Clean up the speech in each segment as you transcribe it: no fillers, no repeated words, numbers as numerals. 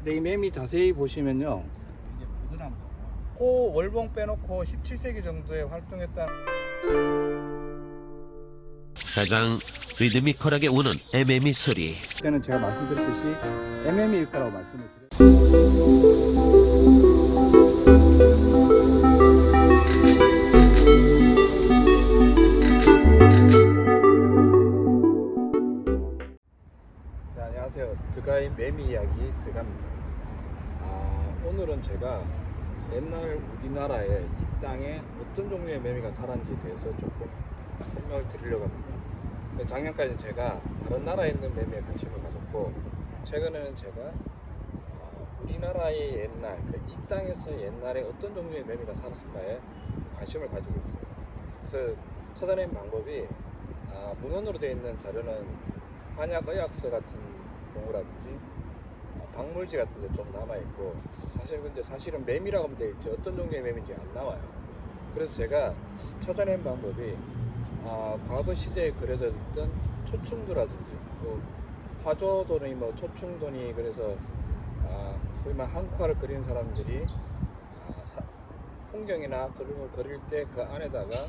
근데 이 매미 자세히 보시면요, 이게 부드러운 코 월봉 빼놓고 17세기 정도에 활동했다. 가장 리드미컬하게 우는 애매미 소리. 그때는 제가 말씀드렸듯이 MM일 거라고 말씀을 드렸어요. 네, 안녕하세요. 드가의 매미 이야기 드가입니다. 오늘은 제가 옛날 우리나라에 이 땅에 어떤 종류의 매미가 살았는지에 대해서 조금 설명을 드리려고 합니다. 작년까지는 제가 다른 나라에 있는 매미에 관심을 가졌고, 최근에는 제가 우리나라의 옛날, 이 땅에서 옛날에 어떤 종류의 매미가 살았을까에 관심을 가지고 있어요. 그래서 찾아낸 방법이 문헌으로 되어 있는 자료는 한약의학서 같은 경우라든지 박물지 같은 데 좀 남아있고, 사실은 매미라고 하면 되어 있지 어떤 종류의 매미인지 안 나와요. 그래서 제가 찾아낸 방법이 과거 시대에 그려져 있던 초충도라든지 또 화조도니 초충도니, 그래서 소위 말 한국화를 그리는 사람들이 풍경이나 그림을 그릴 때 그 안에다가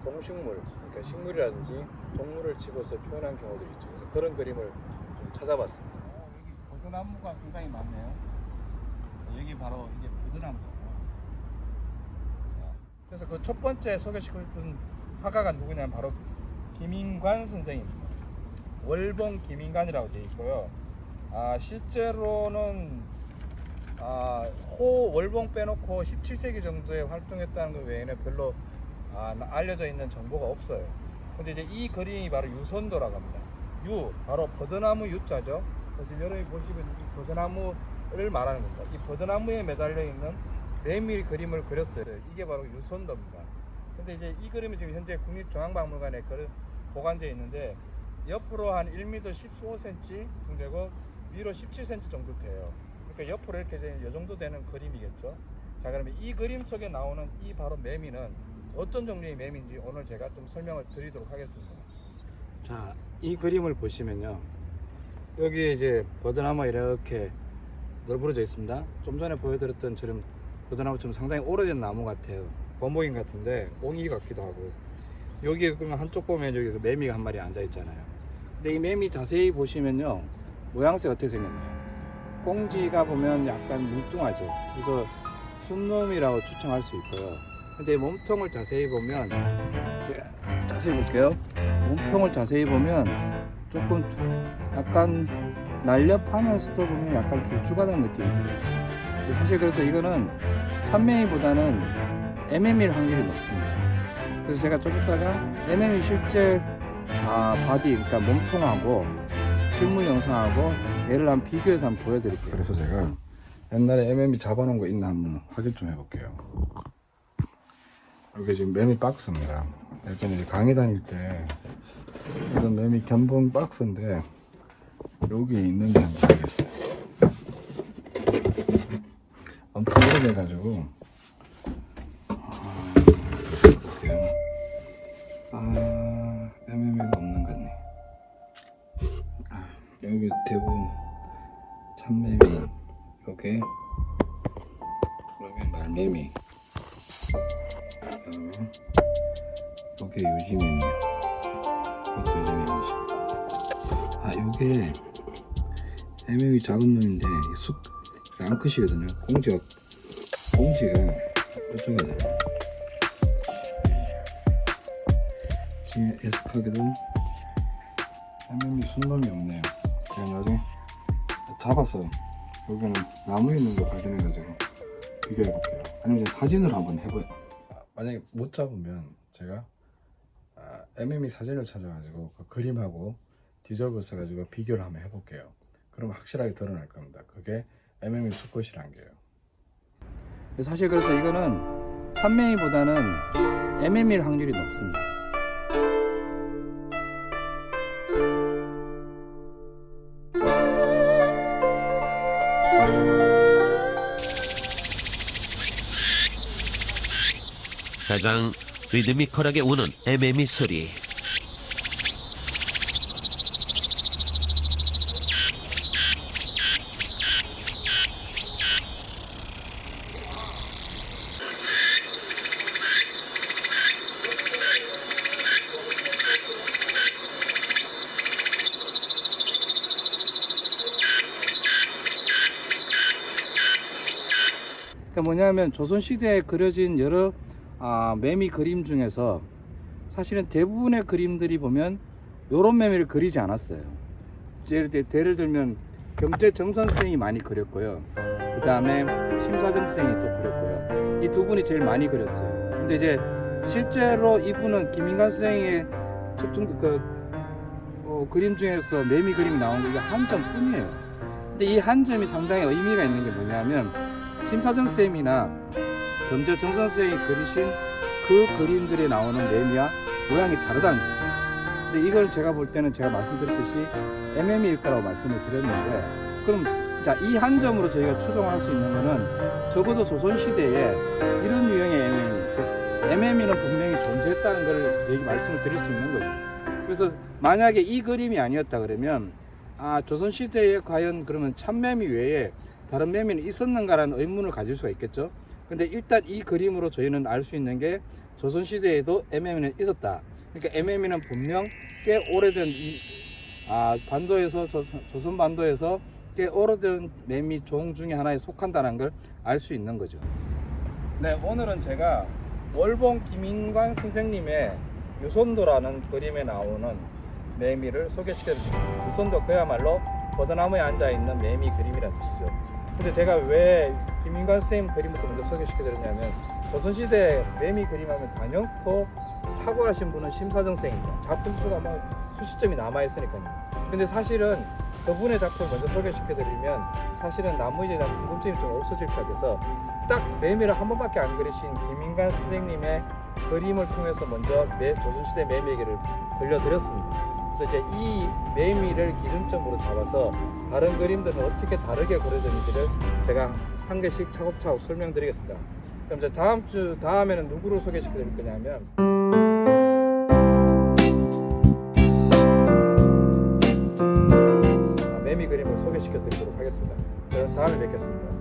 동식물, 그러니까 식물이라든지 동물을 집어서 표현한 경우들이 있죠. 그래서 그런 그림을 좀 찾아봤습니다. 여기 버드나무가 굉장히 많네요. 여기 바로 이게 버드나무고. 그래서 그 첫 번째 소개시켜 준 화가가 누구냐면 바로 김인관 선생입니다. 월봉 김인관이라고 되어 있고요. 실제로는 호 월봉 빼놓고 17세기 정도에 활동했다는 것 외에는 별로 알려져 있는 정보가 없어요. 근데 이제 이 그림이 바로 유선도라고 합니다. 바로 버드나무 유자죠. 그래서 여러분이 보시면 이 버드나무를 말하는 겁니다. 이 버드나무에 매달려 있는 매미 그림을 그렸어요. 이게 바로 유선도입니다. 근데 이제 이 그림이 지금 현재 국립중앙박물관에 보관되어 있는데, 옆으로 한 1m 15cm 정도 되고 위로 17cm 정도 돼요. 그러니까 옆으로 이렇게 이 정도 되는 그림이겠죠. 자, 그러면 이 그림 속에 나오는 이 바로 매미는 어떤 종류의 매미인지 오늘 제가 좀 설명을 드리도록 하겠습니다. 자, 이 그림을 보시면요, 여기 이제 버드나무가 이렇게 널브러져 있습니다. 좀 전에 보여드렸던 저런 버드나무처럼 상당히 오래된 나무 같아요. 범목인 같은데 옹이 같기도 하고, 여기 그러면 한쪽 보면 여기 그 매미가 한 마리 앉아 있잖아요. 근데 이 매미 자세히 보시면요, 모양새가 어떻게 생겼나요? 꽁지가 보면 약간 뭉뚱하죠. 그래서 순놈이라고 추정할 수 있고요. 근데 몸통을 자세히 보면, 제가 자세히 볼게요. 몸통을 자세히 보면 조금 약간 날렵하면서도 보면 약간 길쭉하다는 느낌이 들어요. 사실 그래서 이거는 참매미보다는 MM일 확률이 높습니다. 그래서 제가 좀 이따가 MM이 실제 바디, 그러니까 몸통하고 실물 영상하고 얘를 한번 비교해서 한번 보여드릴게요. 그래서 제가 옛날에 MM이 잡아놓은 거 있나 한번 확인 좀 해볼게요. 여기 지금 매미 박스입니다. 예전에 이제 강의 다닐 때 이런 매미 견본 박스인데, 여기 있는지 한번 봐야겠어요. 엄청 오래돼가지고 MM이가 없는 것 같네. 여기 대부분 참매미, 여기 말매미, 여기 유지매미요. 이것도 유지매미죠. 요게 MM이 작은 놈인데 암컷이거든요. 공지가 뾰족하잖아요. 지금 애석하게도 MM이 순놈이 없네요. 제가 나중에 잡아서 여기는 나무에 있는 거 발견해가지고 비교해볼게요. 아니면 사진으로 한번 해봐요. 만약에 못 잡으면 제가 MM이 사진을 찾아가지고 그 그림하고 디졸브 써가지고 비교를 한번 해볼게요. 그럼 확실하게 드러날 겁니다. 그게 MM이 수컷이란 게요. 사실 그래서 이거는 참매미보다는 MM일 확률이 높습니다. 가장 리드미컬하게 우는 애매미 소리. 그러니까 뭐냐면 조선시대에 그려진 여러 매미 그림 중에서 사실은 대부분의 그림들이 보면 요런 매미를 그리지 않았어요. 예를 들면 경제정선 선생이 많이 그렸고요. 그 다음에 심사정 선생이 또 그렸고요. 이 두 분이 제일 많이 그렸어요. 근데 이제 실제로 이분은 김인관 선생의 그림 중에서 매미 그림이 나온 게 한 점뿐이에요. 근데 이 한 점이 상당히 의미가 있는 게 뭐냐면 심사정 쌤이나 경제정선 선생이 그리신 그 그림들에 나오는 매미와 모양이 다르다는 거예요. 근데 이걸 제가 볼 때는 제가 말씀드렸듯이 MM일 거라고 말씀을 드렸는데, 그럼 자, 이 한 점으로 저희가 추정할 수 있는 거는 적어도 조선시대에 이런 유형의 MM, 즉 MM이는 분명히 존재했다는 걸 말씀을 드릴 수 있는 거죠. 그래서 만약에 이 그림이 아니었다 그러면 조선시대에 과연 그러면 참매미 외에 다른 매미는 있었는가라는 의문을 가질 수가 있겠죠. 근데 일단 이 그림으로 저희는 알 수 있는 게 조선시대에도 MM이는 있었다. 그러니까 MM이는 분명 꽤 오래된 반도에서 조선 반도에서 꽤 오래된 매미 종 중에 하나에 속한다는 걸 알 수 있는 거죠. 네, 오늘은 제가 월봉 김인관 선생님의 유손도라는 그림에 나오는 매미를 소개시켜드립니다. 유손도 그야말로 버드나무에 앉아있는 매미 그림이라는 뜻이죠. 근데 제가 왜 김인관 선생님 그림부터 먼저 소개시켜드렸냐면 조선시대 매미 그림하면 단연코 탁월하신 분은 심사정 선생입니다. 작품 수가 수십 점이 남아있으니까요. 근데 사실은 그분의 작품을 먼저 소개시켜드리면 사실은 나머지에 대한 궁금증이 좀 없어질 것 같아서 딱 매미를 한 번밖에 안 그리신 김인관 선생님의 그림을 통해서 먼저 조선시대 매미 얘기를 들려드렸습니다. 그래서 이제 이 매미를 기준점으로 잡아서 다른 그림들은 어떻게 다르게 그려졌는지를 제가 한 개씩 차곡차곡 설명드리겠습니다. 그럼 이제 다음에는 누구를 소개시켜드릴 거냐면 매미 그림을 소개시켜드리도록 하겠습니다. 그럼 다음에 뵙겠습니다.